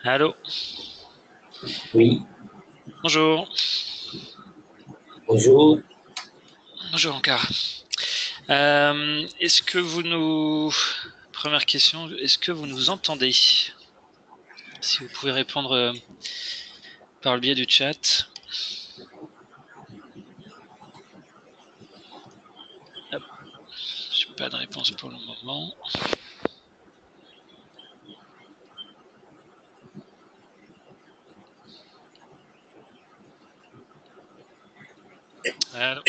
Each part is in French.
Allô, Oui, bonjour. bonjour. Bonjour encore. Est-ce que vous nous... Première question, est-ce que vous nous entendez? Si vous pouvez répondre par le biais du chat. Hop, j'ai pas de réponse pour le moment. Allô.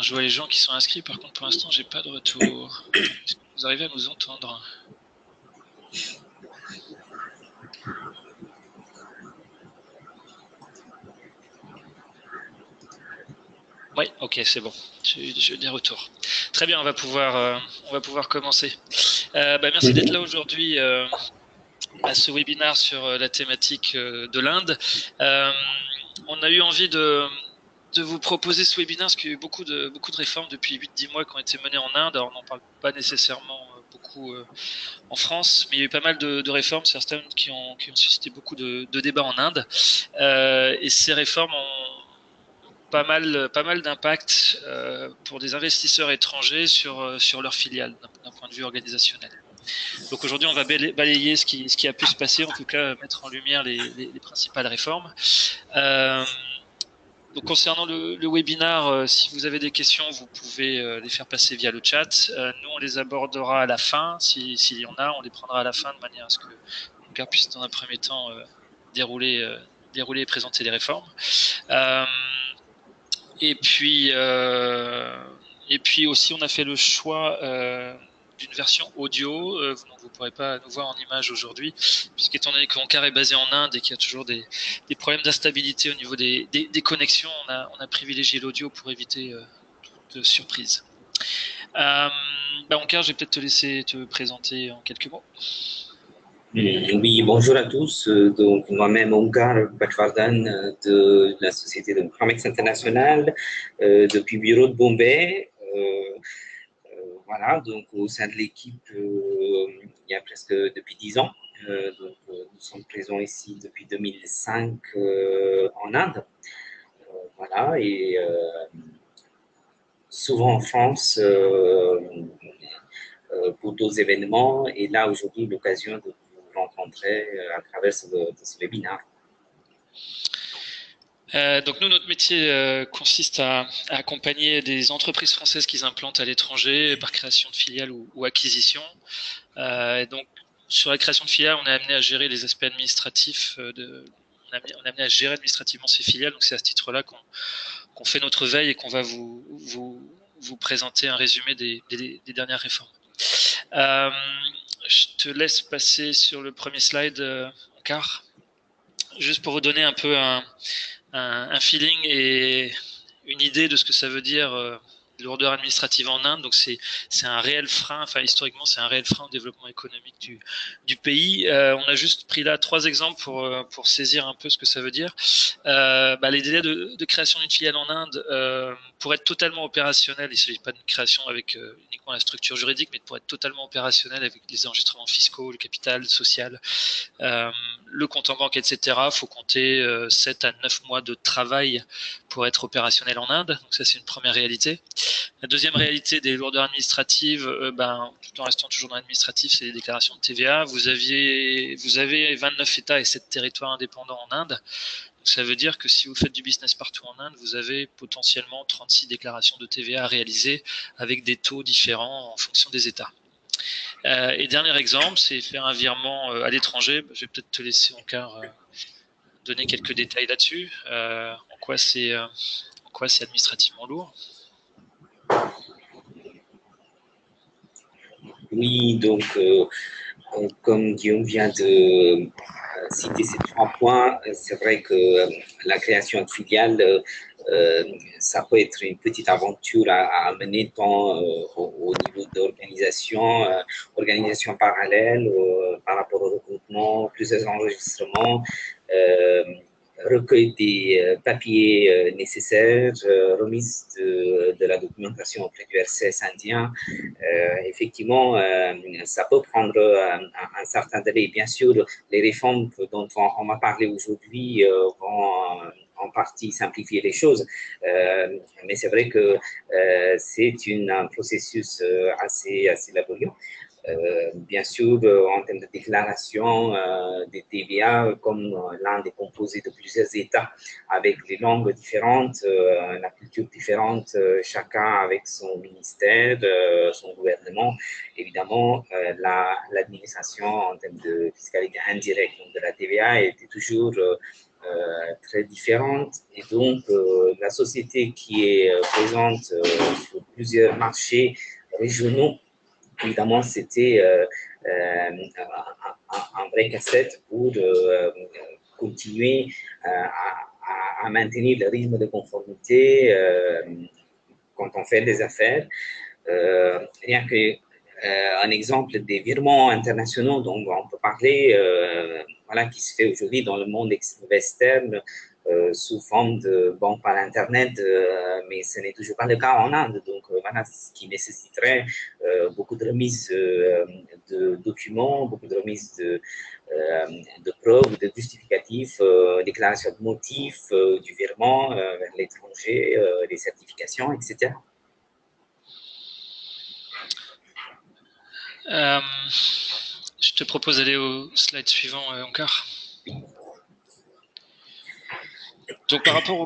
Je vois les gens qui sont inscrits, par contre pour l'instant j'ai pas de retour. Est-ce que vous arrivez à nous entendre? Oui, ok, c'est bon. J'ai des retours. Très bien, on va pouvoir commencer. Merci d'être Mhm. là aujourd'hui à ce webinaire sur la thématique de l'Inde. Euh, on a eu envie de vous proposer ce webinaire parce qu'il y a eu beaucoup de réformes depuis 8-10 mois qui ont été menées en Inde. Alors, on n'en parle pas nécessairement beaucoup en France, mais il y a eu pas mal de réformes, certaines qui ont suscité beaucoup de débats en Inde. Et ces réformes ont pas mal d'impact pour des investisseurs étrangers sur leurs filiales d'un point de vue organisationnel. Donc aujourd'hui, on va balayer ce qui a pu se passer, en tout cas mettre en lumière les principales réformes. Euh, donc concernant le webinaire, si vous avez des questions, vous pouvez les faire passer via le chat. Nous, on les abordera à la fin, s'il y en a, on les prendra à la fin de manière à ce que Monclar puisse dans un premier temps dérouler et présenter les réformes. Euh, et puis, euh, et puis aussi, on a fait le choix d'une version audio. Donc, vous ne pourrez pas nous voir en image aujourd'hui, puisqu'étant donné que Onkar est basé en Inde et qu'il y a toujours des problèmes d'instabilité au niveau des connexions, on a privilégié l'audio pour éviter toute surprise. Onkar, je vais peut-être te laisser te présenter en quelques mots. Oui, bonjour à tous. Donc, moi-même, Onkar Bachwardhan de la société de Promex International, depuis bureau de Bombay. Voilà, donc au sein de l'équipe, il y a presque depuis 10 ans. Nous sommes présents ici depuis 2005 en Inde. Voilà, et souvent en France pour d'autres événements. Et là, aujourd'hui, l'occasion de vous rencontrer à travers de ce webinaire. Donc nous, notre métier consiste à accompagner des entreprises françaises qui s'implantent à l'étranger par création de filiales ou acquisition. Et donc sur la création de filiales, on est amené à gérer les aspects administratifs on est amené à gérer administrativement ces filiales. Donc c'est à ce titre-là qu'on fait notre veille et qu'on va vous présenter un résumé des dernières réformes. Euh, je te laisse passer sur le premier slide, Onkar, juste pour vous donner un peu un feeling et une idée de ce que ça veut dire lourdeur administrative en Inde. Donc c'est un réel frein, enfin historiquement c'est un réel frein au développement économique du pays. On a juste pris là 3 exemples pour saisir un peu ce que ça veut dire. Les délais de création d'une filiale en Inde, pour être totalement opérationnel, il ne s'agit pas d'une création avec uniquement la structure juridique, mais pour être totalement opérationnel avec les enregistrements fiscaux, le capital social, le compte en banque, etc. Il faut compter 7 à 9 mois de travail pour être opérationnel en Inde. Donc ça, c'est une première réalité. La deuxième réalité des lourdeurs administratives, tout en restant toujours dans l'administratif, c'est les déclarations de TVA. Vous avez 29 États et 7 territoires indépendants en Inde. Donc ça veut dire que si vous faites du business partout en Inde, vous avez potentiellement 36 déclarations de TVA à réaliser avec des taux différents en fonction des États. Et dernier exemple, c'est faire un virement à l'étranger. Je vais peut-être te laisser encore donner quelques détails là-dessus. En quoi c'est administrativement lourd. Oui, donc, comme Guillaume vient de citer ces 3 points, c'est vrai que la création de filiales, ça peut être une petite aventure à mener tant au niveau d'organisation, organisation parallèle par rapport au regroupement, plusieurs enregistrements. Euh, recueil des papiers nécessaires, remise de la documentation auprès du RCS indien. Effectivement, ça peut prendre un certain délai. Bien sûr, les réformes dont on m'a parlé aujourd'hui vont en partie simplifier les choses, mais c'est vrai que c'est un processus assez laborieux. Bien sûr, en termes de déclaration des TVA, comme l'Inde est composée de plusieurs États avec des langues différentes, la culture différente, chacun avec son ministère, son gouvernement, évidemment, l'administration en termes de fiscalité indirecte, donc de la TVA, était toujours très différente. Et donc, la société qui est présente sur plusieurs marchés régionaux, évidemment, c'était un vrai casse-tête pour continuer à maintenir le rythme de conformité quand on fait des affaires. Rien que un exemple des virements internationaux dont on peut parler, voilà, qui se fait aujourd'hui dans le monde western sous forme de banque par Internet, mais ce n'est toujours pas le cas en Inde. Donc, voilà, ce qui nécessiterait beaucoup de remises de documents, beaucoup de remises de preuves, de justificatifs, déclaration de motifs du virement vers l'étranger, les certifications, etc. Je te propose d'aller au slide suivant encore. Donc par rapport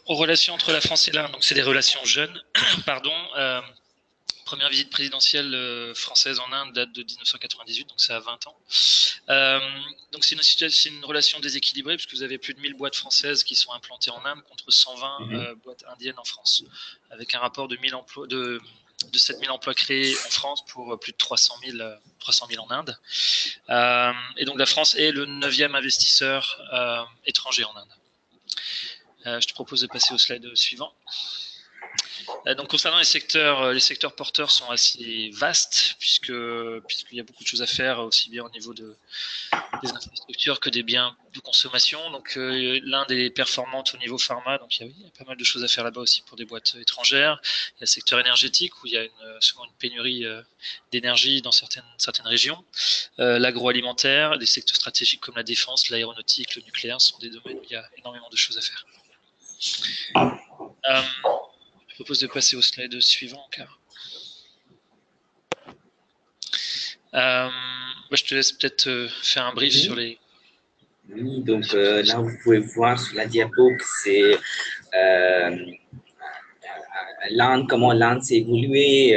aux relations entre la France et l'Inde, donc c'est des relations jeunes, pardon. Première visite présidentielle française en Inde date de 1998, donc ça a 20 ans. Donc c'est une relation déséquilibrée puisque vous avez plus de 1000 boîtes françaises qui sont implantées en Inde contre 120 boîtes indiennes en France, avec un rapport de 7000 emplois créés en France pour plus de 300 000 en Inde. Et donc la France est le 9e investisseur étranger en Inde. Je te propose de passer au slide suivant. Donc concernant les secteurs porteurs sont assez vastes puisqu'il y a beaucoup de choses à faire aussi bien au niveau des infrastructures que des biens de consommation. Donc l'Inde est performante au niveau pharma, donc il y a pas mal de choses à faire là-bas aussi pour des boîtes étrangères. Il y a le secteur énergétique où il y a souvent une pénurie d'énergie dans certaines régions. L'agroalimentaire, des secteurs stratégiques comme la défense, l'aéronautique, le nucléaire sont des domaines où il y a énormément de choses à faire. Je propose de passer au slide suivant, car. Je te laisse peut-être faire un brief sur les. Oui, donc là, vous pouvez voir sur la diapo que c'est l'Inde, comment l'Inde s'est évoluée,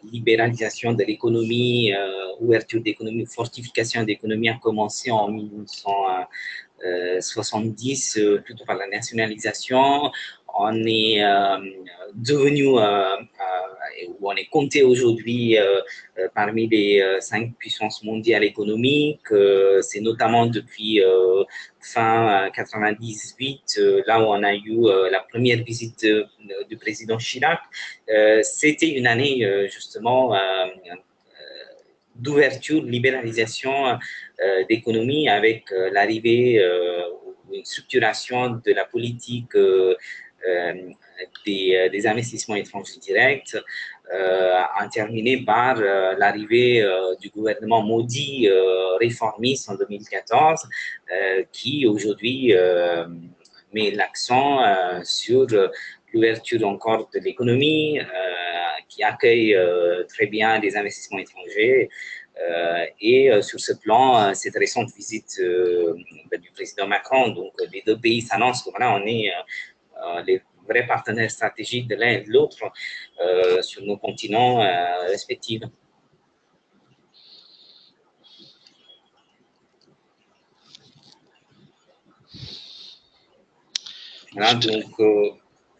libéralisation de l'économie, ouverture d'économie, fortification d'économie a commencé en 1970, plutôt par la nationalisation. On est devenu, où on est compté aujourd'hui parmi les 5 puissances mondiales économiques. C'est notamment depuis fin 98, là où on a eu la première visite du président Chirac. C'était une année justement d'ouverture, de libéralisation d'économie avec l'arrivée ou une structuration de la politique des investissements étrangers directs, terminé par l'arrivée du gouvernement Modi réformiste en 2014, qui aujourd'hui met l'accent sur l'ouverture encore de l'économie, qui accueille très bien des investissements étrangers. Et sur ce plan, cette récente visite du président Macron, donc les deux pays s'annoncent que voilà, on est les vrais partenaires stratégiques de l'un et de l'autre sur nos continents respectifs. Voilà, donc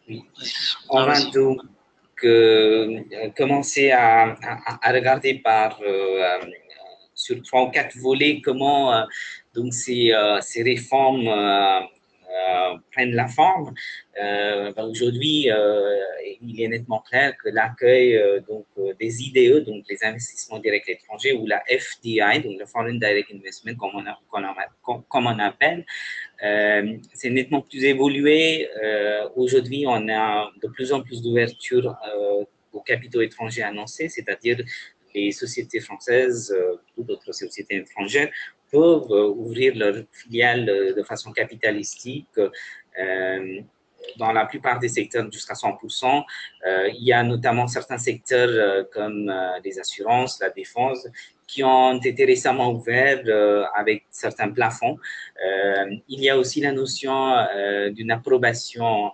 oui. On va donc commencer à regarder sur 3 ou 4 volets comment donc ces réformes prennent la forme. Aujourd'hui, il est nettement clair que l'accueil des IDE, donc les investissements directs étrangers, ou la FDI, donc le Foreign Direct Investment, comme on appelle, c'est nettement plus évolué. Aujourd'hui, on a de plus en plus d'ouverture aux capitaux étrangers annoncés, c'est-à-dire les sociétés françaises ou d'autres sociétés étrangères peuvent ouvrir leurs filiales de façon capitalistique dans la plupart des secteurs jusqu'à 100%. Il y a notamment certains secteurs comme les assurances, la défense, qui ont été récemment ouverts avec certains plafonds. Il y a aussi la notion d'une approbation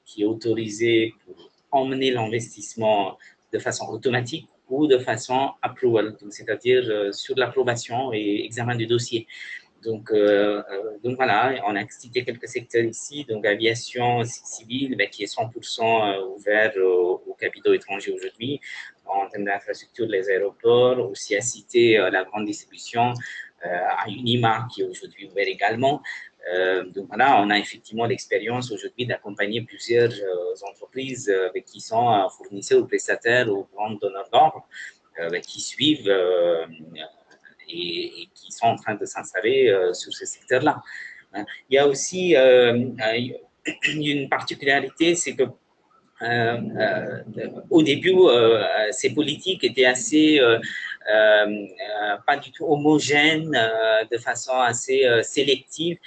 qui est autorisée pour emmener l'investissement de façon automatique ou de façon approval, c'est-à-dire sur l'approbation et examen du dossier. Donc voilà, on a cité quelques secteurs ici, donc aviation civile qui est 100% ouvert aux capitaux étrangers aujourd'hui. En termes d'infrastructure, les aéroports, aussi à citer la grande distribution, à Unima qui est aujourd'hui ouvert également. Donc voilà, on a effectivement l'expérience aujourd'hui d'accompagner plusieurs entreprises qui sont fournisseurs ou prestataires aux grands donneurs d'ordre qui suivent et qui sont en train de s'installer sur ce secteur-là. Il y a aussi une particularité, c'est que au début, ces politiques étaient assez pas du tout homogènes, de façon assez sélective,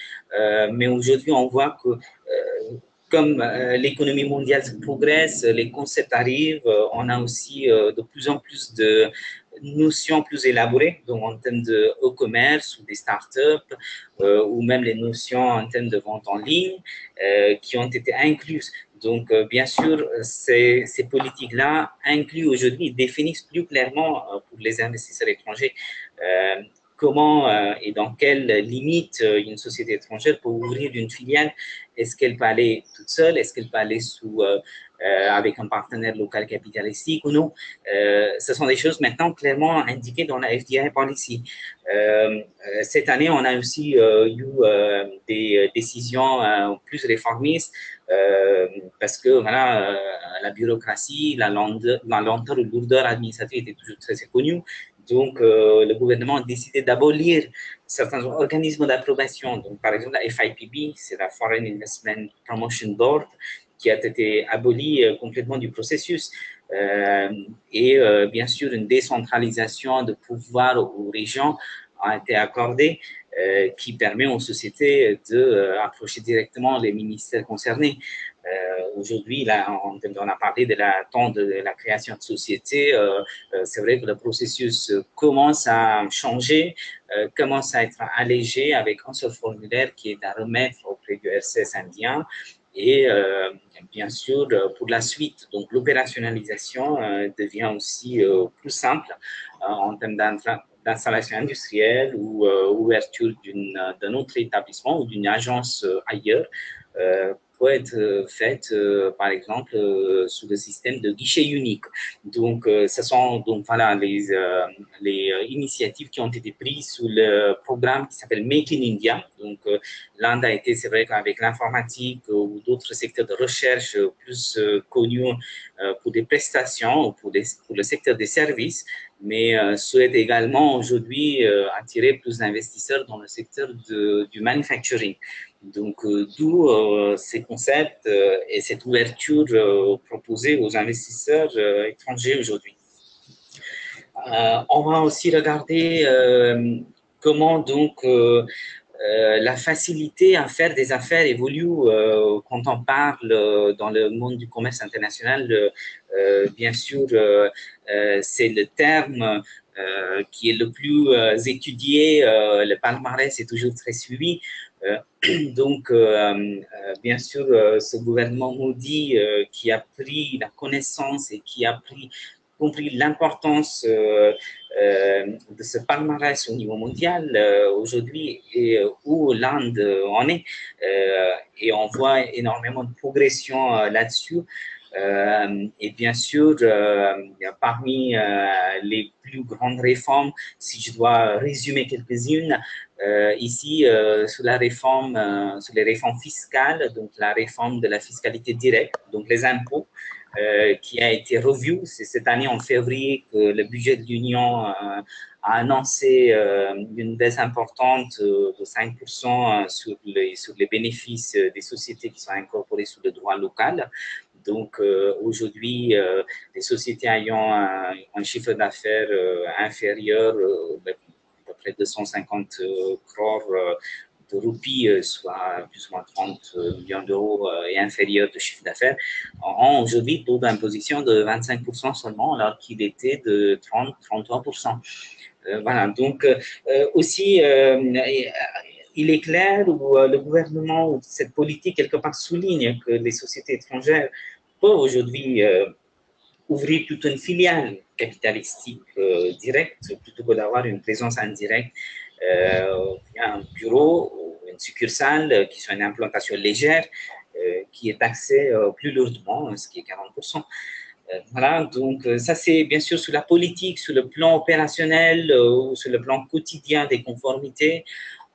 mais aujourd'hui, on voit que comme l'économie mondiale progresse, les concepts arrivent, on a aussi de plus en plus de notions plus élaborées, donc en termes de e-commerce ou des startups, ou même les notions en termes de vente en ligne, qui ont été incluses. Donc, bien sûr, ces politiques-là incluent aujourd'hui, définissent plus clairement pour les investisseurs étrangers comment et dans quelles limites une société étrangère peut ouvrir une filiale. Est-ce qu'elle peut aller toute seule? Est-ce qu'elle peut aller avec un partenaire local capitalistique ou non? Ce sont des choses maintenant clairement indiquées dans la FDI policy. Cette année, on a aussi eu des décisions plus réformistes parce que voilà, la bureaucratie, la lenteur ou lourdeur administrative était toujours très connue. Donc, le gouvernement a décidé d'abolir certains organismes d'approbation. Donc, par exemple, la FIPB, c'est la Foreign Investment Promotion Board, qui a été abolie complètement du processus. Et bien sûr, une décentralisation de pouvoir aux régions a été accordée, qui permet aux sociétés d'approcher directement les ministères concernés. Aujourd'hui, là, on a parlé de la création de sociétés. C'est vrai que le processus commence à changer, commence à être allégé avec un seul formulaire qui est à remettre auprès du RCS indien. Et bien sûr, pour la suite, donc l'opérationnalisation devient aussi plus simple en termes d'installation industrielle ou ouverture d'un autre établissement ou d'une agence ailleurs peut être faite, par exemple, sous le système de guichet unique. Donc, ce sont donc voilà les initiatives qui ont été prises sous le programme qui s'appelle Make in India. Donc, l'Inde a été, c'est vrai qu'avec l'informatique ou d'autres secteurs de recherche plus connus pour des prestations ou pour le secteur des services, mais souhaite également aujourd'hui attirer plus d'investisseurs dans le secteur du manufacturing. Donc, d'où ces concepts et cette ouverture proposée aux investisseurs étrangers aujourd'hui. On va aussi regarder comment donc la facilité à faire des affaires évolue quand on parle dans le monde du commerce international. Bien sûr, c'est le terme qui est le plus étudié. Le palmarès est toujours très suivi. Donc, bien sûr, ce gouvernement Modi qui a pris la connaissance et qui a compris l'importance de ce palmarès au niveau mondial aujourd'hui et où l'Inde en est. Et on voit énormément de progression là-dessus. Et bien sûr, parmi les plus grandes réformes, si je dois résumer quelques-unes, ici, sur sur les réformes fiscales, donc la réforme de la fiscalité directe, donc les impôts, qui a été revu. C'est cette année en février que le budget de l'Union a annoncé une baisse importante de 5% sur les bénéfices des sociétés qui sont incorporées sous le droit local. Donc, aujourd'hui, les sociétés ayant un chiffre d'affaires inférieur à peu près 250 crores de roupies, soit plus ou moins 30 millions d'euros et inférieur de chiffre d'affaires, ont aujourd'hui taux d'imposition de 25% seulement, alors qu'il était de 30-33%. Voilà, donc aussi, il est clair où le gouvernement, ou cette politique, quelque part, souligne que les sociétés étrangères peuvent aujourd'hui ouvrir plutôt une filiale capitalistique directe plutôt que d'avoir une présence indirecte via un bureau ou une succursale qui soit une implantation légère qui est taxée plus lourdement, ce qui est 40%. Voilà, donc ça c'est bien sûr sur la politique, sur le plan opérationnel ou sur le plan quotidien des conformités.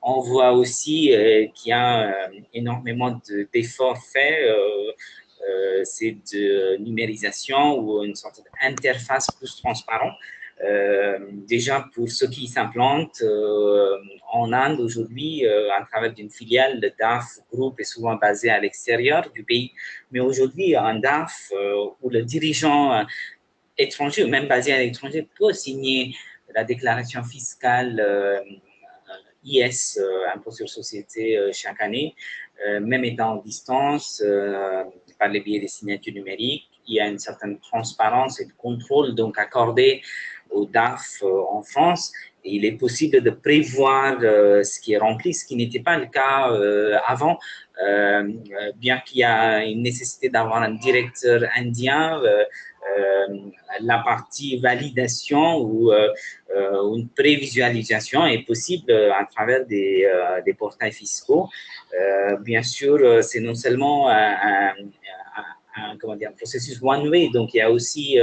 On voit aussi qu'il y a énormément d'efforts faits. C'est de numérisation ou une sorte d'interface plus transparente. Déjà pour ceux qui s'implantent en Inde aujourd'hui, à travers d'une filiale, le DAF Group est souvent basé à l'extérieur du pays. Mais aujourd'hui, un DAF où le dirigeant étranger, ou même basé à l'étranger, peut signer la déclaration fiscale IS, impôt sur société, chaque année, même étant en distance, par les biais des signatures numériques. Il y a une certaine transparence et de contrôle donc accordé au DAF en France. Et il est possible de prévoir ce qui est rempli, ce qui n'était pas le cas avant. Bien qu'il y a une nécessité d'avoir un directeur indien, la partie validation ou une prévisualisation est possible à travers des portails fiscaux. Bien sûr, c'est non seulement comment dire, un processus one-way, donc il y a aussi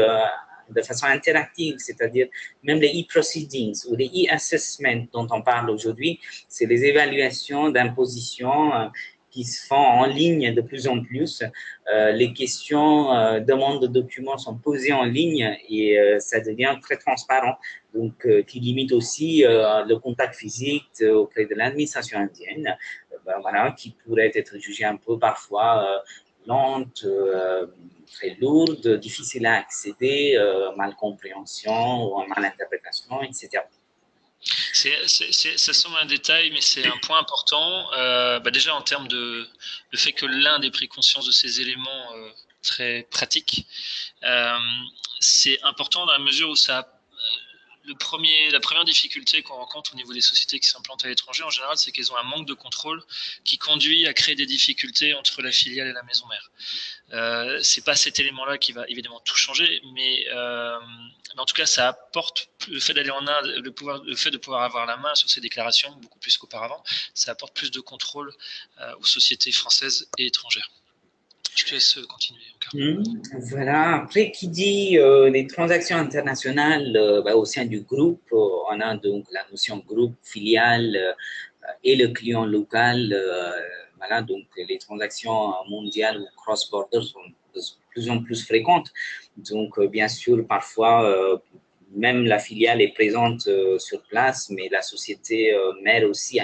de façon interactive, c'est-à-dire même les e-proceedings ou les e-assessments dont on parle aujourd'hui, c'est les évaluations d'imposition qui se font en ligne de plus en plus. Les questions, demandes de documents sont posées en ligne et ça devient très transparent, donc qui limite aussi le contact physique auprès de l'administration indienne, voilà, qui pourrait être jugée un peu parfois lente, très lourde, difficile à accéder, mal compréhension ou mal interprétation, etc. Ça semble un détail, mais c'est un point important. Déjà en termes de le fait que l'Inde ait pris conscience de ces éléments très pratiques, c'est important dans la mesure où la première difficulté qu'on rencontre au niveau des sociétés qui s'implantent à l'étranger, en général, c'est qu'elles ont un manque de contrôle qui conduit à créer des difficultés entre la filiale et la maison mère. C'est pas cet élément-là qui va évidemment tout changer, mais en tout cas, ça apporte le fait d'aller en Inde, le fait de pouvoir avoir la main sur ces déclarations beaucoup plus qu'auparavant, ça apporte plus de contrôle aux sociétés françaises et étrangères. Je te laisse continuer. Voilà. Après, qui dit les transactions internationales au sein du groupe, on a donc la notion groupe, filiale et le client local. Voilà, donc les transactions mondiales ou cross-border sont de plus en plus fréquentes. Donc, bien sûr, parfois, même la filiale est présente sur place, mais la société mère aussi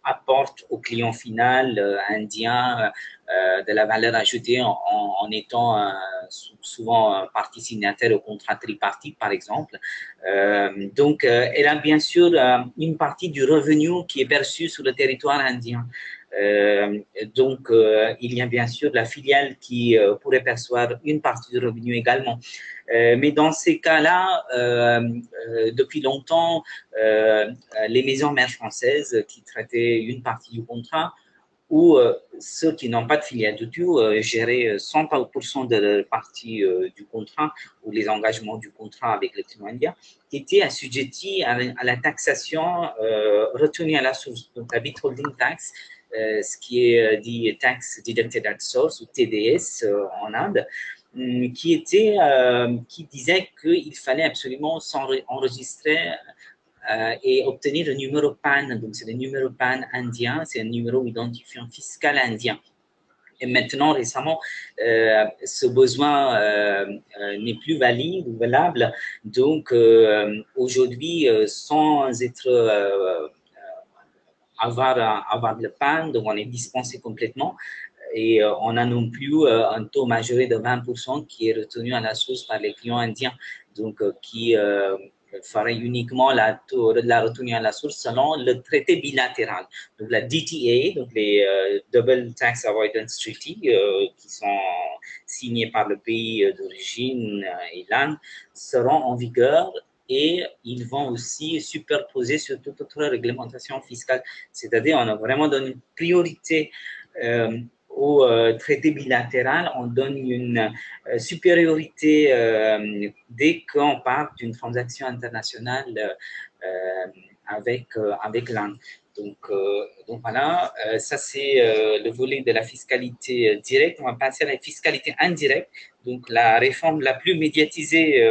apporte au client final indien de la valeur ajoutée en étant souvent partie signataire au contrat tripartite, par exemple. Donc, elle a bien sûr une partie du revenu qui est perçu sur le territoire indien. Donc, il y a bien sûr la filiale qui pourrait percevoir une partie du revenu également. Mais dans ces cas-là, depuis longtemps, les maisons mères françaises qui traitaient une partie du contrat ou ceux qui n'ont pas de filiale du tout géraient 100% de la partie du contrat ou les engagements du contrat avec le client indien, qui étaient assujettis à la taxation retenue à la source, donc la withholding tax, ce qui est dit Tax Deducted at Source ou TDS en Inde. qui disait qu'il fallait absolument s'enregistrer et obtenir le numéro PAN. Donc, c'est le numéro PAN indien, c'est un numéro identifiant fiscal indien. Et maintenant, récemment, ce besoin n'est plus valable. Donc, aujourd'hui, sans être avoir le PAN, donc on est dispensé complètement. Et on a non plus un taux majoré de 20% qui est retenu à la source par les clients indiens, donc qui ferait uniquement la retenue à la source selon le traité bilatéral. Donc la DTA, donc les Double Tax Avoidance Treaty, qui sont signés par le pays d'origine et l'Inde, seront en vigueur et ils vont aussi superposer sur toute autre réglementation fiscale. C'est-à-dire, on a vraiment donné une priorité au traité bilatéral, on donne une supériorité dès qu'on parle d'une transaction internationale avec l'Inde. Donc voilà, ça c'est le volet de la fiscalité directe. On va passer à la fiscalité indirecte. Donc la réforme la plus médiatisée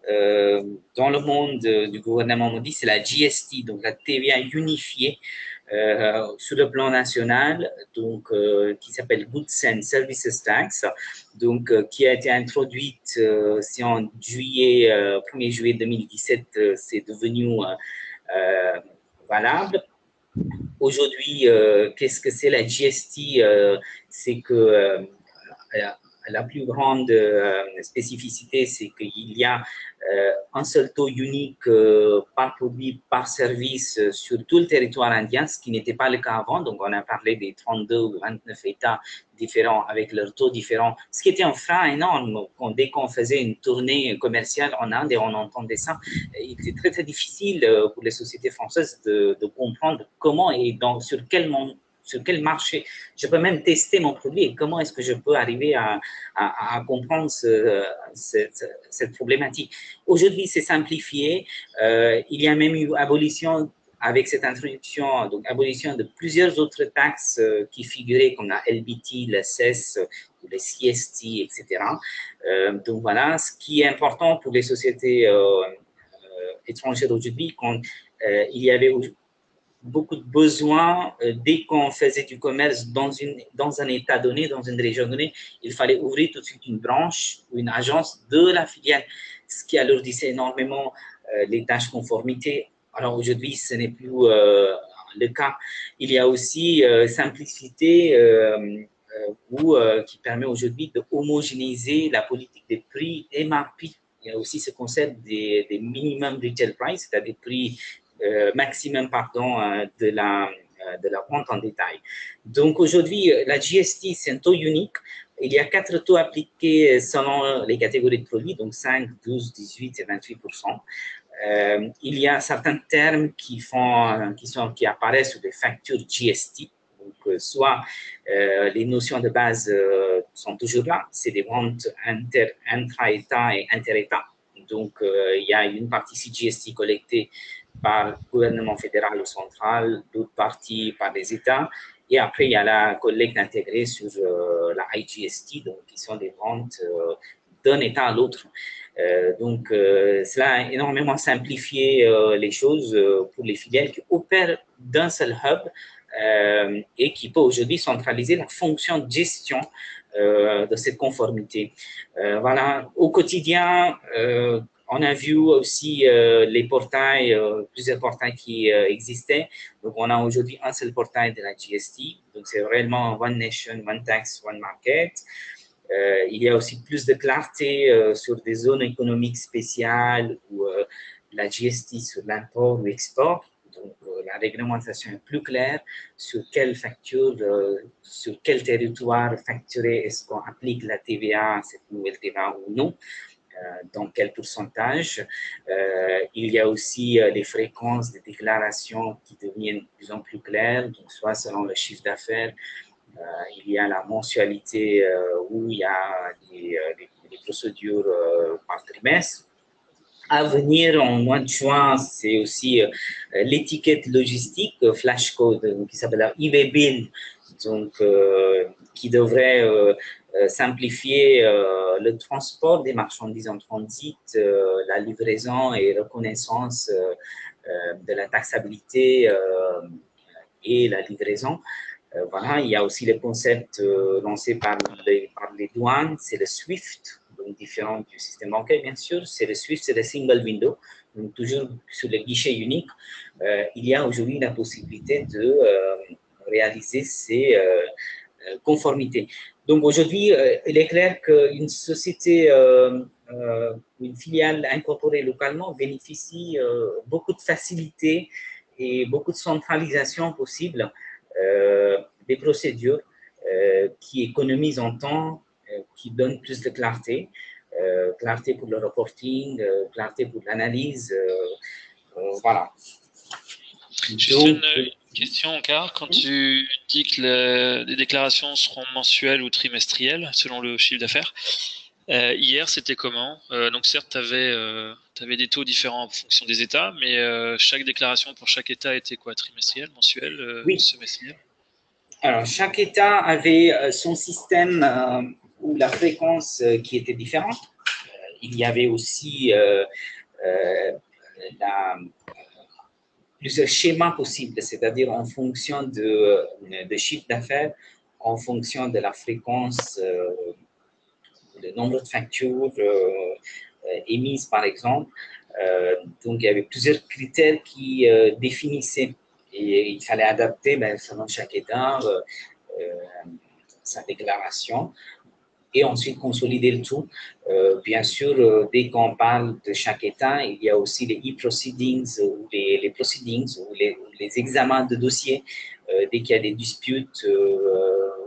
dans le monde du gouvernement Modi, c'est la GST, donc la TVA unifiée. Sur le plan national, donc qui s'appelle Goods and Services Tax, donc qui a été introduite si en 1er juillet 2017, c'est devenu valable. Aujourd'hui, qu'est-ce que c'est la GST? C'est que la plus grande spécificité, c'est qu'il y a un seul taux unique par produit, par service sur tout le territoire indien, ce qui n'était pas le cas avant. Donc, on a parlé des 32 ou 29 États différents avec leurs taux différents, ce qui était un frein énorme. Dès qu'on faisait une tournée commerciale en Inde et on entendait ça, il était très, très difficile pour les sociétés françaises de comprendre comment et sur quel marché je peux même tester mon produit et comment est-ce que je peux arriver à comprendre cette problématique. Aujourd'hui, c'est simplifié. Il y a même eu abolition avec cette introduction, donc abolition de plusieurs autres taxes qui figuraient comme la LBT, la CES, le CST, etc. Donc voilà, ce qui est important pour les sociétés étrangères aujourd'hui, quand il y avait beaucoup de besoins dès qu'on faisait du commerce dans un État donné, dans une région donnée, il fallait ouvrir tout de suite une branche ou une agence de la filiale, ce qui alourdissait énormément les tâches conformité. Alors aujourd'hui, ce n'est plus le cas. Il y a aussi simplicité qui permet aujourd'hui de homogénéiser la politique des prix MRP. Il y a aussi ce concept des minimum retail price, c'est-à-dire prix maximum de la vente en détail. Donc aujourd'hui, la GST, c'est un taux unique. Il y a 4 taux appliqués selon les catégories de produits, donc 5, 12, 18 et 28%. Il y a certains termes qui apparaissent sur des factures GST. Donc, soit les notions de base sont toujours là, c'est des ventes intra-État et inter-État. Donc, il y a une partie GST collectée par le gouvernement fédéral ou central, d'autres parties par les États. Et après, il y a la collecte intégrée sur la IGST, donc qui sont des ventes d'un État à l'autre. Donc, cela a énormément simplifié les choses pour les filiales qui opèrent d'un seul hub et qui peut aujourd'hui centraliser la fonction de gestion de cette conformité. Voilà, au quotidien, on a vu aussi les portails, plusieurs portails qui existaient. Donc, on a aujourd'hui un seul portail de la GST. Donc, c'est vraiment One Nation, One Tax, One Market. Il y a aussi plus de clarté sur des zones économiques spéciales ou la GST sur l'import ou l'export. Donc, la réglementation est plus claire sur quelle facture, sur quel territoire facturé est-ce qu'on applique la TVA, cette nouvelle TVA ou non. Dans quel pourcentage. Il y a aussi les fréquences des déclarations qui deviennent de plus en plus claires, donc soit selon le chiffre d'affaires, il y a la mensualité où il y a des procédures par trimestre. À venir en mois de juin, c'est aussi l'étiquette logistique Flash Code qui s'appelle eBay Bill, donc qui devrait simplifier le transport des marchandises en transit, la livraison et reconnaissance de la taxabilité et la livraison. Voilà, il y a aussi le concept lancé par les douanes, c'est le SWIFT, donc différent du système bancaire, bien sûr. C'est le SWIFT, c'est le single window, donc toujours sur le guichet unique. Il y a aujourd'hui la possibilité de réaliser ces conformités. Donc aujourd'hui, il est clair qu'une société, une filiale incorporée localement bénéficie beaucoup de facilité et beaucoup de centralisation possible des procédures qui économisent en temps, qui donnent plus de clarté, clarté pour le reporting, clarté pour l'analyse, voilà. Juste une question, Car. Quand tu dis que les déclarations seront mensuelles ou trimestrielles, selon le chiffre d'affaires, hier, c'était comment? Donc certes, tu avais des taux différents en fonction des États, mais chaque déclaration pour chaque État était quoi? Trimestrielle, mensuelle, oui. semestrielle? Alors, chaque État avait son système ou la fréquence qui était différente. Il y avait aussi plusieurs schémas possibles, c'est-à-dire en fonction de chiffre d'affaires, en fonction de la fréquence, le nombre de factures émises, par exemple. Donc, il y avait plusieurs critères qui définissaient et il fallait adapter selon chaque État sa déclaration et ensuite consolider le tout. Bien sûr, dès qu'on parle de chaque État, il y a aussi les e-proceedings ou les proceedings ou les examens de dossiers dès qu'il y a des disputes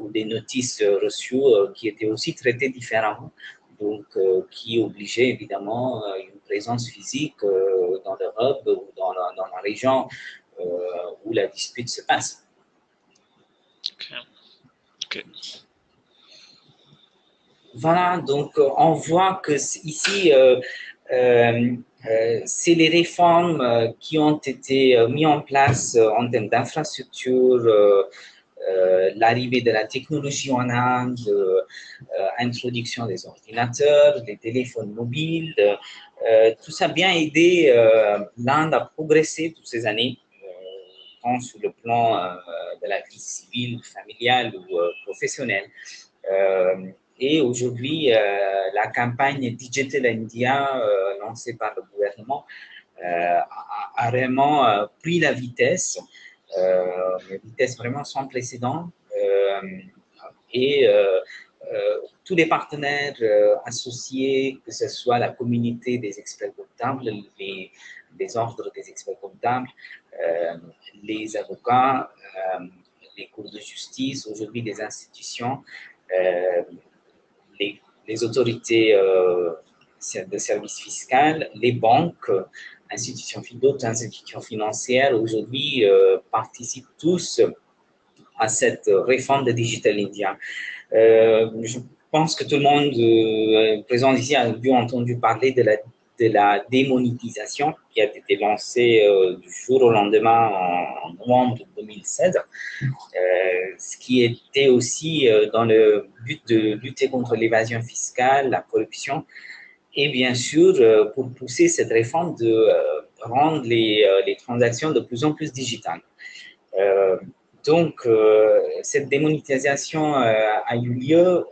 ou des notices reçues qui étaient aussi traitées différemment, donc qui obligeaient évidemment une présence physique dans l'Europe ou dans la région où la dispute se passe. Ok. Voilà, donc on voit que ici, c'est les réformes qui ont été mises en place en termes d'infrastructure, l'arrivée de la technologie en Inde, introduction des ordinateurs, des téléphones mobiles, tout ça a bien aidé l'Inde à progresser toutes ces années, tant sur le plan de la vie civile, familiale ou professionnelle. Et aujourd'hui, la campagne Digital India lancée par le gouvernement a vraiment pris la vitesse, une vitesse vraiment sans précédent. Et tous les partenaires associés, que ce soit la communauté des experts comptables, les ordres des experts comptables, les avocats, les cours de justice, aujourd'hui des institutions, les autorités de services fiscaux, les banques, d'autres institutions financières, aujourd'hui participent tous à cette réforme de Digital India. Je pense que tout le monde présent ici a dû entendu parler de la démonétisation qui a été lancée du jour au lendemain en novembre 2016, ce qui était aussi dans le but de lutter contre l'évasion fiscale, la corruption, et bien sûr pour pousser cette réforme de rendre les transactions de plus en plus digitales. Donc, cette démonétisation a eu lieu.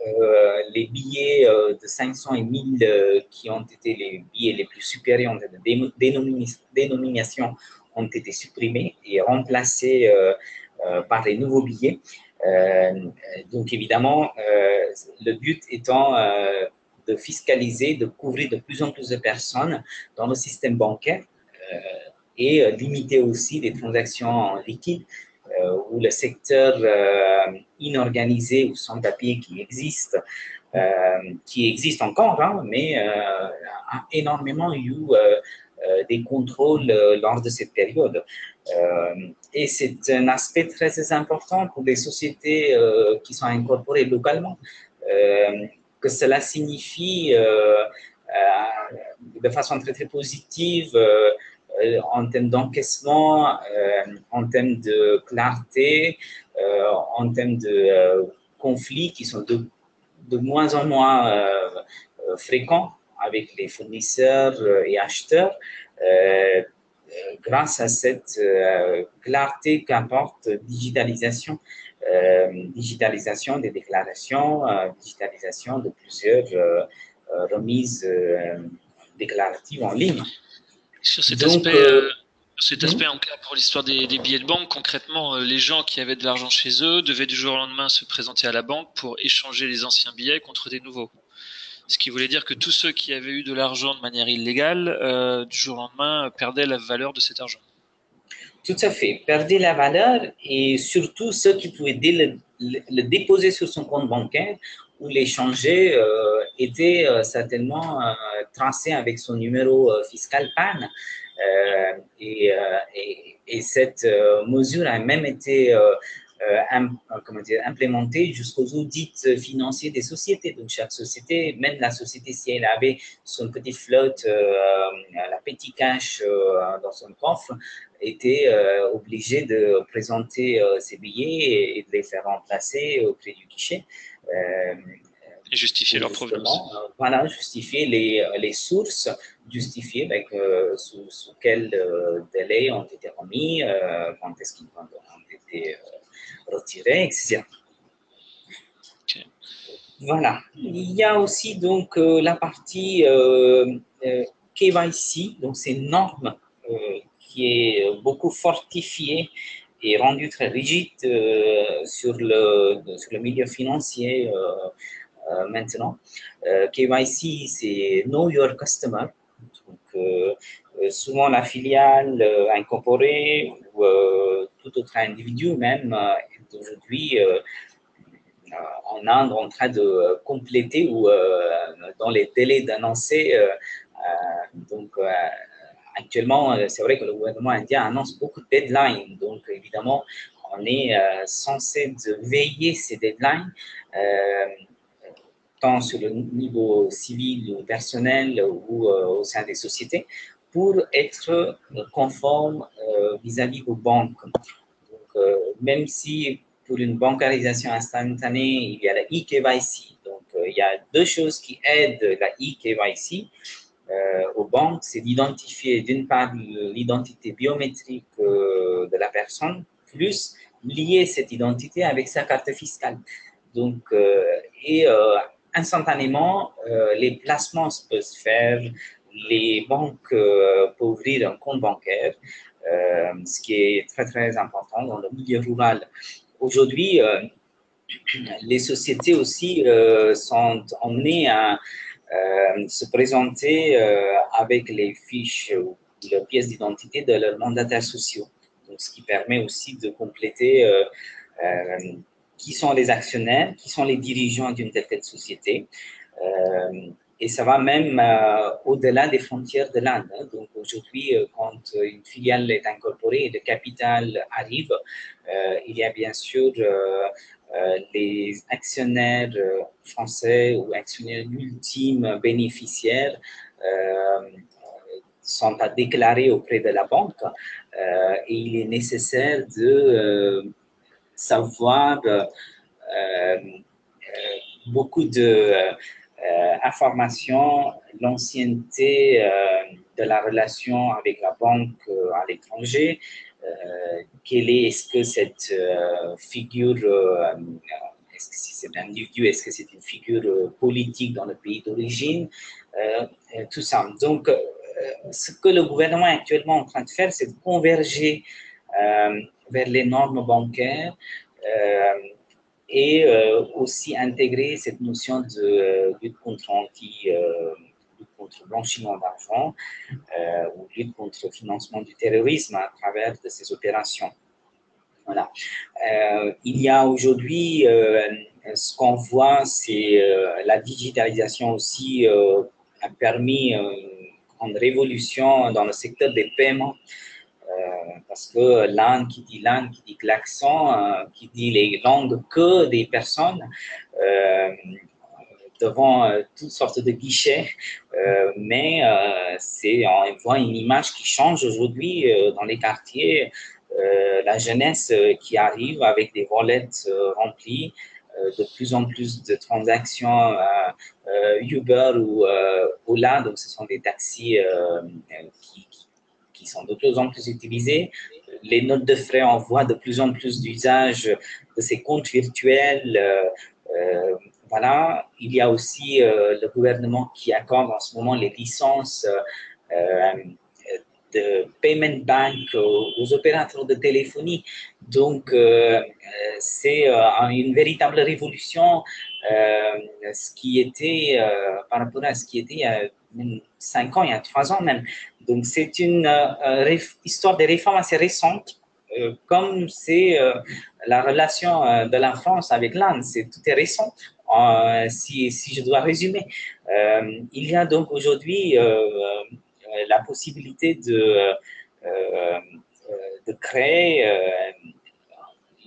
Les billets de 500 et 1000 qui ont été les billets les plus supérieurs en termes de dénomination ont été supprimés et remplacés par les nouveaux billets. Donc, évidemment, le but étant de fiscaliser, de couvrir de plus en plus de personnes dans le système bancaire et limiter aussi les transactions en liquide ou le secteur inorganisé ou sans papier qui existe encore, hein, mais a énormément eu des contrôles lors de cette période. Et c'est un aspect très, très important pour les sociétés qui sont incorporées localement, que cela signifie de façon très, très positive en termes d'encaissement, en termes de clarté, en termes de conflits qui sont de moins en moins fréquent avec les fournisseurs et acheteurs grâce à cette clarté qu'apporte digitalisation des déclarations, digitalisation de plusieurs remises déclaratives en ligne. Sur cet aspect, en cas pour l'histoire des billets de banque, concrètement, les gens qui avaient de l'argent chez eux devaient du jour au lendemain se présenter à la banque pour échanger les anciens billets contre des nouveaux. Ce qui voulait dire que tous ceux qui avaient eu de l'argent de manière illégale, du jour au lendemain, perdaient la valeur de cet argent. Tout à fait, perdait la valeur et surtout ceux qui pouvaient le déposer sur son compte bancaire ou l'échanger étaient certainement tracés avec son numéro fiscal PAN. Et cette mesure a même été implémentée jusqu'aux audits financiers des sociétés. Donc, chaque société, même la société, si elle avait son petit flotte, la petit cash dans son coffre, était obligée de présenter ses billets et de les faire remplacer auprès du guichet. Et justifier leur provenance. Voilà, justifier les sources, justifier sous quel délai ont été remis, quand est-ce qu'ils ont été retirés, etc. Okay. Voilà. Il y a aussi donc la partie KYC, donc c'est une norme qui est beaucoup fortifiée et rendue très rigide sur le milieu financier maintenant. KYC, c'est Know Your Customer. Donc, souvent, la filiale incorporée ou tout autre individu même est aujourd'hui en Inde en train de compléter ou dans les délais d'annoncer. Donc, actuellement, c'est vrai que le gouvernement indien annonce beaucoup de deadlines. Donc, évidemment, on est censé veiller ces deadlines tant sur le niveau civil ou personnel ou au sein des sociétés, pour être conforme vis-à-vis aux banques. Donc, même si pour une bancarisation instantanée, il y a la e-KYC. Donc, il y a deux choses qui aident la e-KYC aux banques, c'est d'identifier d'une part l'identité biométrique de la personne, plus lier cette identité avec sa carte fiscale. Donc, instantanément, les placements peuvent se faire, les banques peuvent ouvrir un compte bancaire, ce qui est très, très important dans le milieu rural. Aujourd'hui, les sociétés aussi sont emmenées à se présenter avec les fiches ou les pièces d'identité de leurs mandataires sociaux. Donc, ce qui permet aussi de compléter qui sont les actionnaires, qui sont les dirigeants d'une telle société. Et ça va même au-delà des frontières de l'Inde. Donc aujourd'hui, quand une filiale est incorporée et le capital arrive, il y a bien sûr les actionnaires français ou actionnaires ultimes bénéficiaires sont à déclarer auprès de la banque et il est nécessaire de savoir beaucoup d'informations, l'ancienneté de la relation avec la banque à l'étranger, est-ce que cette figure, est-ce que c'est un individu, est-ce que c'est une figure politique dans le pays d'origine, tout ça. Donc, ce que le gouvernement est actuellement en train de faire, c'est de converger vers les normes bancaires et aussi intégrer cette notion de lutte contre lutte contre blanchiment d'argent ou lutte contre le financement du terrorisme à travers de ces opérations. Voilà. Il y a aujourd'hui, ce qu'on voit, c'est la digitalisation aussi a permis une révolution dans le secteur des paiements. Parce que l'Inde, qui dit klaxon, qui dit les langues que des personnes devant toutes sortes de guichets, mais on voit une image qui change aujourd'hui dans les quartiers, la jeunesse qui arrive avec des wallets remplies de plus en plus de transactions Uber ou Ola, donc ce sont des taxis qui sont de plus en plus utilisés. Les notes de frais en voient de plus en plus d'usage de ces comptes virtuels. Voilà. Il y a aussi le gouvernement qui accorde en ce moment les licences de payment bank aux opérateurs de téléphonie. Donc, c'est une véritable révolution, ce qui était par rapport à ce qui était il y a 5 ans, il y a 3 ans même. Donc, c'est une histoire de réforme assez récente, comme c'est la relation de la France avec l'Inde, tout est récent. Si je dois résumer, il y a donc aujourd'hui la possibilité de créer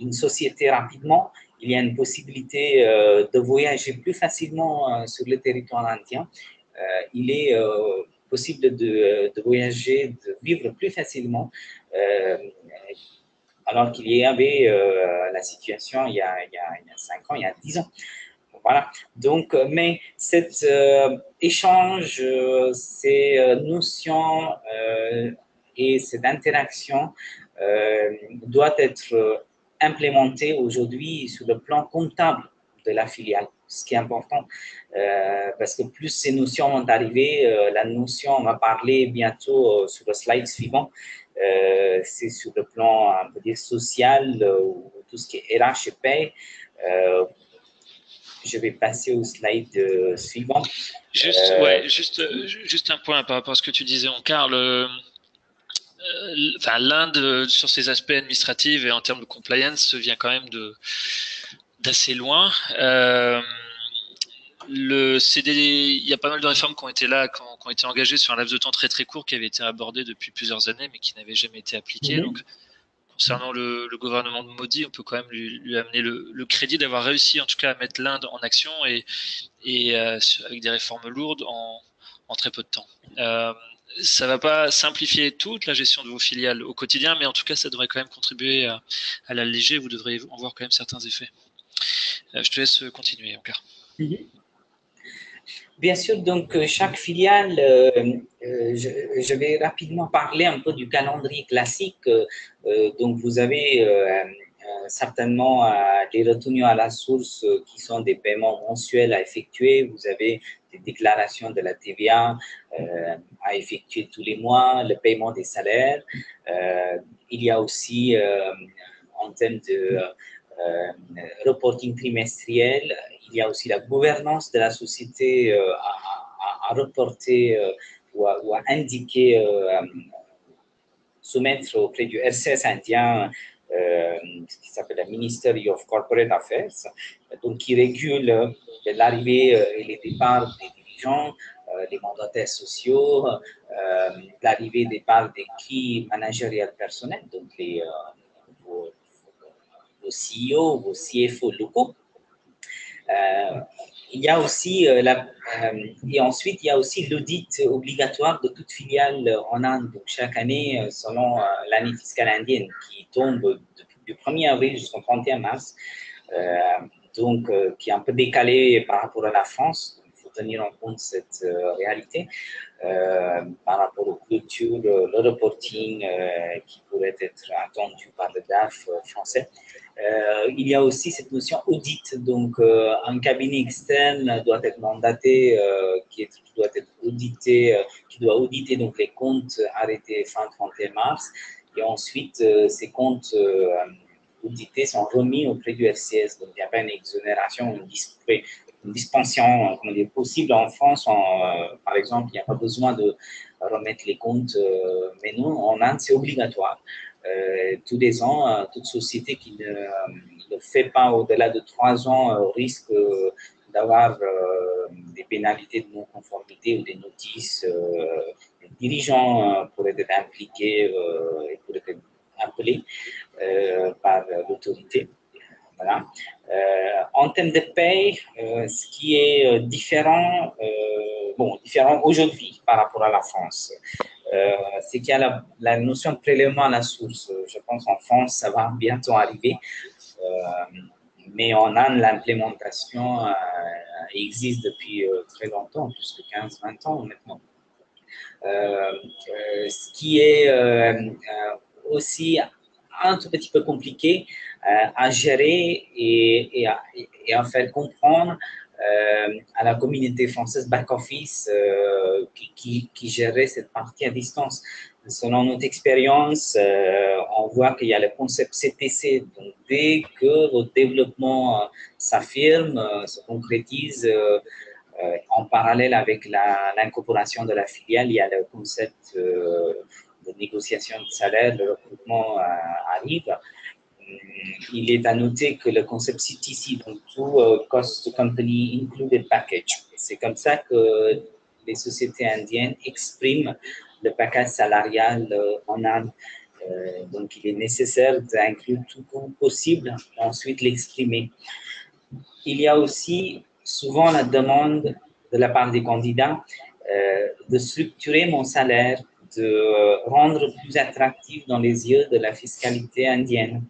une société rapidement. Il y a une possibilité de voyager plus facilement sur le territoire indien. Il est possible de voyager, de vivre plus facilement, alors qu'il y avait la situation il y a 5 ans, il y a 10 ans. Voilà. Donc, mais cet échange, ces notions et cette interaction doit être implémentée aujourd'hui sur le plan comptable de la filiale, ce qui est important, parce que plus ces notions vont arriver, la notion, on va parler bientôt sur le slide suivant, c'est sur le plan, on peut dire, social, tout ce qui est RH et paye. Je vais passer au slide suivant. Juste un point par rapport à ce que tu disais, Onkar. L'Inde, sur ses aspects administratifs et en termes de compliance, vient quand même d'assez loin. Il y a pas mal de réformes qui ont été là, qui ont été engagées sur un laps de temps très très court, qui avaient été abordées depuis plusieurs années, mais qui n'avaient jamais été appliquées. Donc, concernant le gouvernement de Modi, on peut quand même lui amener le crédit d'avoir réussi en tout cas à mettre l'Inde en action et avec des réformes lourdes en très peu de temps. Ça va pas simplifier toute la gestion de vos filiales au quotidien, mais en tout cas, ça devrait quand même contribuer à l'alléger. Vous devrez en voir quand même certains effets. Je te laisse continuer, encore. Bien sûr, donc chaque filiale, je vais rapidement parler un peu du calendrier classique. Donc, vous avez certainement des retenues à la source qui sont des paiements mensuels à effectuer. Vous avez des déclarations de la TVA à effectuer tous les mois, le paiement des salaires. Il y a aussi, en termes de reporting trimestriel, il y a aussi la gouvernance de la société à reporter ou à indiquer, soumettre auprès du RCS indien, ce qui s'appelle le Ministry of Corporate Affairs, donc qui régule l'arrivée et les départs des dirigeants, les mandataires sociaux, l'arrivée et départ des key managériels personnels, donc vos CEO, vos CFO locaux. Il y a aussi et ensuite il y a aussi l'audit obligatoire de toute filiale en Inde. Donc chaque année, selon l'année fiscale indienne, qui tombe du 1er avril jusqu'au 31 mars, donc qui est un peu décalé par rapport à la France. Il faut tenir en compte cette réalité par rapport aux clôtures, le reporting qui pourrait être attendu par le DAF français. Il y a aussi cette notion audit. Donc, un cabinet externe doit être mandaté, qui doit être audité, qui doit auditer donc les comptes arrêtés fin 31 mars. Et ensuite, ces comptes audités sont remis auprès du FCS. Donc, il n'y a pas une exonération, une dispensation possible en France. Par exemple, il n'y a pas besoin de remettre les comptes, mais nous, en Inde, c'est obligatoire. Tous les ans, toute société qui ne fait pas au-delà de 3 ans risque d'avoir des pénalités de non-conformité ou des notices. Les dirigeants pourraient être impliqués et pourraient être appelés par l'autorité. Voilà. En termes de paye, ce qui est différent aujourd'hui par rapport à la France, c'est qu'il y a la notion de prélèvement à la source. Je pense qu'en France, ça va bientôt arriver. Mais en Inde, l'implémentation existe depuis très longtemps, plus de 15-20 ans maintenant. Ce qui est aussi un tout petit peu compliqué à gérer et à faire comprendre à la communauté française back-office qui gérait cette partie à distance. Selon notre expérience, on voit qu'il y a le concept CTC. Donc, dès que le développement s'affirme, se concrétise, en parallèle avec l'incorporation de la filiale, il y a le concept de négociation de salaire, le recrutement arrive. Il est à noter que le concept CTC, donc tout Cost to Company Included Package, c'est comme ça que les sociétés indiennes expriment le package salarial en Inde. Donc, il est nécessaire d'inclure tout possible et ensuite l'exprimer. Il y a aussi souvent la demande de la part des candidats de structurer mon salaire, de rendre plus attractif dans les yeux de la fiscalité indienne.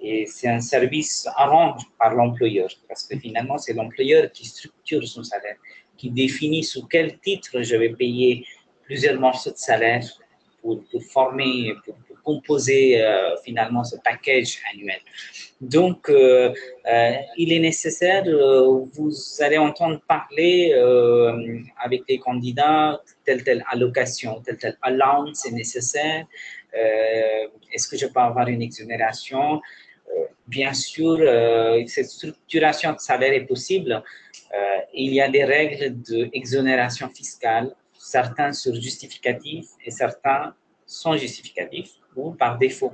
Et c'est un service à rendre par l'employeur, parce que finalement, c'est l'employeur qui structure son salaire, qui définit sous quel titre je vais payer plusieurs morceaux de salaire pour former, pour composer finalement ce package annuel. Donc, il est nécessaire, vous allez entendre parler avec les candidats, telle allocation, telle allowance est nécessaire, est-ce que je peux avoir une exonération? Bien sûr, cette structuration de salaire est possible. Il y a des règles d'exonération fiscale, certains sur justificatif et certains sans justificatif ou par défaut.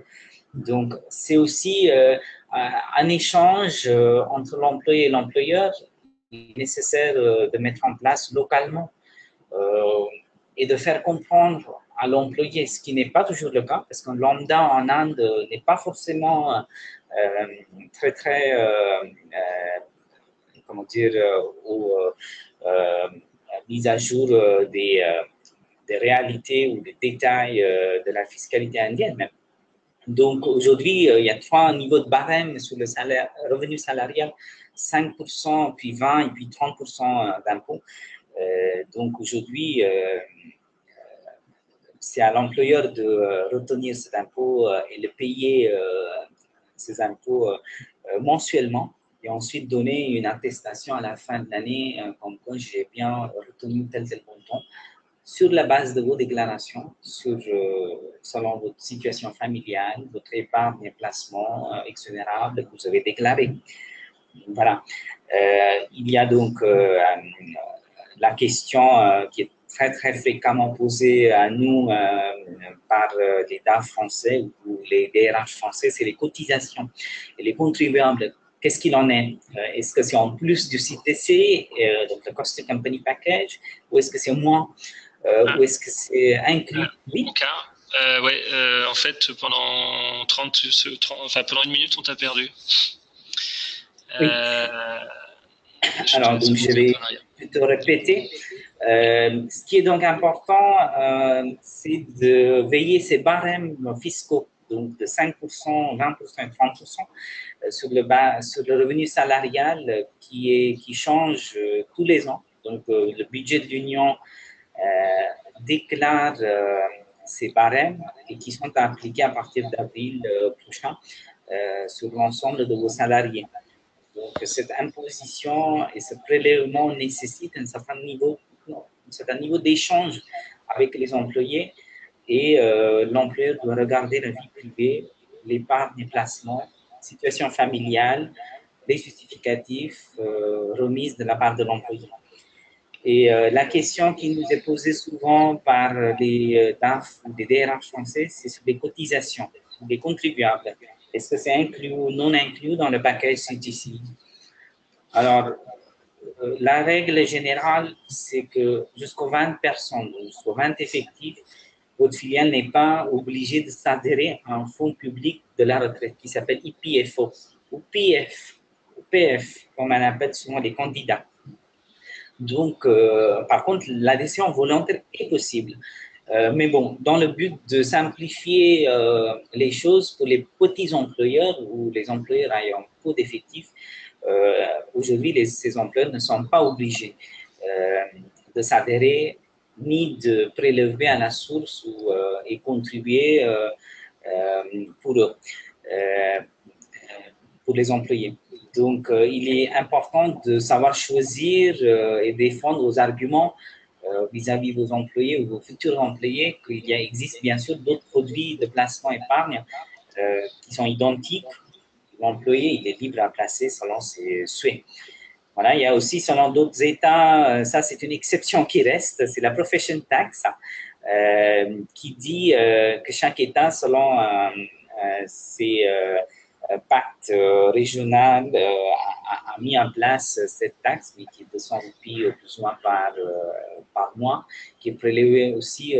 Donc, c'est aussi un échange entre l'employé et l'employeur. Il est nécessaire de mettre en place localement et de faire comprendre à l'employé, ce qui n'est pas toujours le cas, parce qu'un lambda en Inde n'est pas forcément très, comment dire, mise à jour des réalités ou des détails de la fiscalité indienne même. Donc aujourd'hui, il y a 3 niveaux de barème sur le salaire, revenu salarial, 5%, puis 20% et puis 30% d'impôts. Donc aujourd'hui, c'est à l'employeur de retenir cet impôt et de payer ces impôts mensuellement et ensuite donner une attestation à la fin de l'année comme quoi j'ai bien retenu tel montant sur la base de vos déclarations, selon votre situation familiale, votre épargne et placement exonérable que vous avez déclaré. Voilà. Il y a donc la question qui est très fréquemment posée à nous par les DAF français ou les DRH français, c'est les cotisations et les contribuables. Qu'est-ce qu'il en est? Est-ce que c'est en plus du CTC, donc le Cost Company Package, ou est-ce que c'est moins? Ou est-ce que c'est inclus? Oui. Ouais, en fait, pendant pendant une minute, on t'a perdu. Oui. Alors, donc, je vais te répéter. Ce qui est donc important, c'est de veiller ces barèmes fiscaux, donc de 5%, 20% et 30% sur le revenu salarial qui change tous les ans. Donc, le budget de l'Union déclare ces barèmes et qui sont appliqués à partir d'avril prochain sur l'ensemble de vos salariés. Donc, cette imposition et ce prélèvement nécessitent un certain niveau d'échange avec les employés et l'employeur doit regarder la vie privée, l'épargne, les placements, situation familiale, les justificatifs remises de la part de l'employé. Et la question qui nous est posée souvent par les DAF ou des DRH français, c'est sur les cotisations, des contribuables. Est-ce que c'est inclus ou non inclus dans le package CTC? Alors, la règle générale, c'est que jusqu'aux 20 personnes, jusqu'aux 20 effectifs, votre filiale n'est pas obligée de s'adhérer à un fonds public de la retraite qui s'appelle IPFO ou PF, comme on appelle souvent les candidats. Donc, par contre, l'adhésion volontaire est possible. Mais bon, dans le but de simplifier les choses pour les petits employeurs ou les employeurs ayant peu d'effectifs, aujourd'hui, ces employeurs ne sont pas obligés de s'adhérer ni de prélever à la source et contribuer pour eux, pour les employés. Donc, il est important de savoir choisir et défendre vos arguments vis-à-vis de vos employés ou vos futurs employés qu'il existe bien sûr d'autres produits de placement épargne qui sont identiques. L'employé, il est libre à placer selon ses souhaits. Voilà, il y a aussi, selon d'autres États, ça c'est une exception qui reste, c'est la profession tax, qui dit que chaque État, selon ses pactes régionaux, a mis en place cette taxe, mais qui est de 200 roupies plus ou moins par mois, qui est prélevée aussi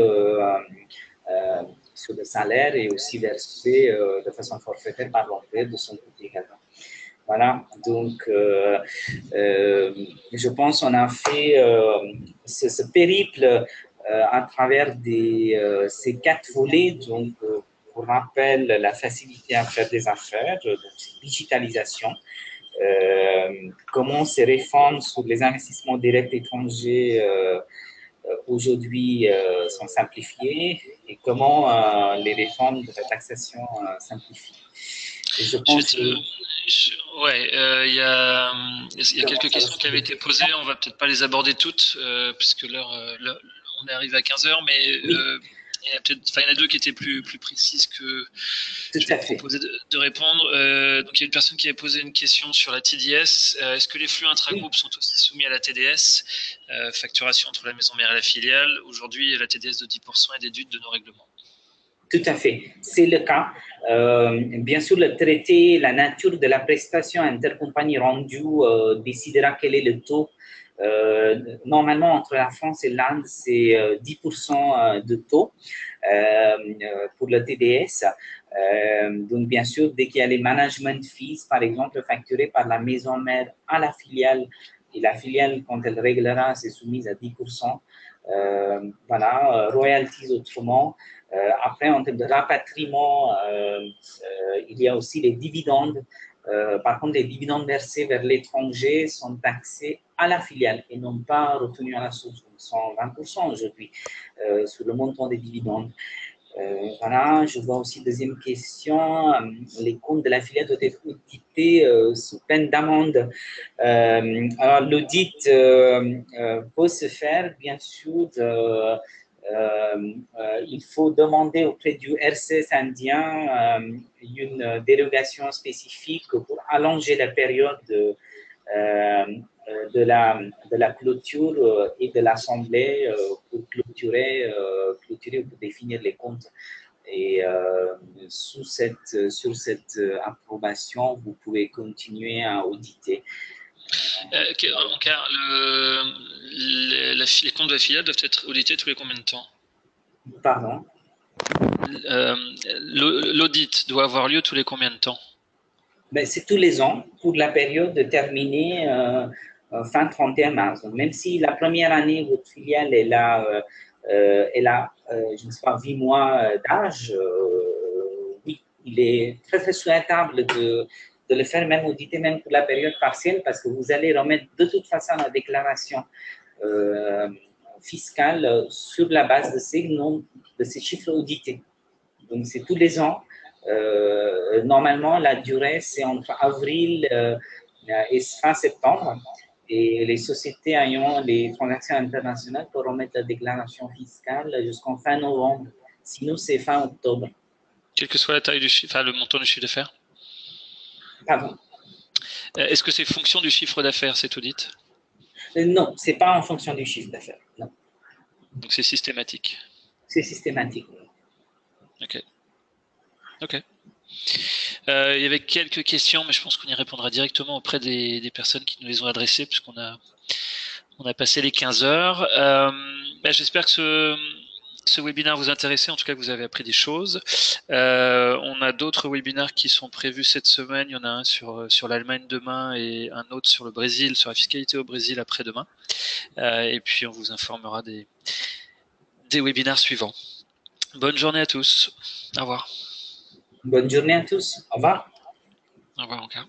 sur le salaire et aussi versée de façon forfaitaire par l'employeur de son côté également. Voilà, donc je pense qu'on a fait ce périple à travers ces 4 volets. Donc, pour rappel, la facilité à faire des affaires, donc digitalisation, comment ces réformes sur les investissements directs étrangers aujourd'hui sont simplifiées et comment les réformes de la taxation simplifient. Et je pense que il y a quelques questions qui avaient été posées. On va peut-être pas les aborder toutes, puisque on est arrivé à 15 heures, mais oui. il y en a 2 qui étaient plus précises que Tout je vais proposer de répondre. Donc, il y a une personne qui avait posé une question sur la TDS. Est-ce que les flux intragroupes sont aussi soumis à la TDS, facturation entre la maison mère et la filiale? Aujourd'hui, la TDS de 10% est déduite de nos règlements. Tout à fait, c'est le cas. Bien sûr, le traité, la nature de la prestation intercompagnie rendue décidera quel est le taux. Normalement, entre la France et l'Inde, c'est 10% de taux pour le TDS. Donc, bien sûr, dès qu'il y a les management fees, par exemple, facturés par la maison mère à la filiale, et la filiale, quand elle réglera, c'est soumise à 10%. Voilà, royalties autrement. Après, en termes de rapatriement, il y a aussi les dividendes. Par contre, les dividendes versés vers l'étranger sont taxés à la filiale et non pas retenus à la source. Ils sont 20% aujourd'hui sur le montant des dividendes. Voilà, je vois aussi deuxième question. Les comptes de la filiale doivent être audités sous peine d'amende. Alors, l'audit peut se faire, bien sûr. Il faut demander auprès du RCS indien une dérogation spécifique pour allonger la période de la clôture et de l'assemblée pour clôturer ou pour définir les comptes. Et sur cette approbation, vous pouvez continuer à auditer. Car les comptes de la filiale doivent être audités tous les combien de temps? Pardon? L'audit doit avoir lieu tous les combien de temps? Ben, c'est tous les ans pour la période terminée fin 31 mars. Donc, même si la première année, votre filiale est là, je ne sais pas, 8 mois d'âge, oui, il est très, très souhaitable de le faire, même auditer, même pour la période partielle, parce que vous allez remettre de toute façon la déclaration fiscale sur la base de ces chiffres audités. Donc, c'est tous les ans. Normalement, la durée, c'est entre avril et fin septembre. Et les sociétés ayant les transactions internationales pour remettre la déclaration fiscale jusqu'en fin novembre. Sinon, c'est fin octobre. Quelle que soit la taille du chiffre, enfin, le montant du chiffre d'affaires? Pardon? Est-ce que c'est fonction du chiffre d'affaires, cet audit? Non, ce n'est pas en fonction du chiffre d'affaires. Non. Donc, c'est systématique. C'est systématique. Ok. Ok. Il y avait quelques questions, mais je pense qu'on y répondra directement auprès des personnes qui nous les ont adressées, puisqu'on a passé les 15 heures. J'espère que ce webinaire vous intéressait, en tout cas que vous avez appris des choses. On a d'autres webinaires qui sont prévus cette semaine. Il y en a un sur l'Allemagne demain et un autre sur le Brésil, sur la fiscalité au Brésil après-demain. Et puis on vous informera des webinaires suivants. Bonne journée à tous. Au revoir. Bonne journée à tous. Au revoir. Au revoir encore.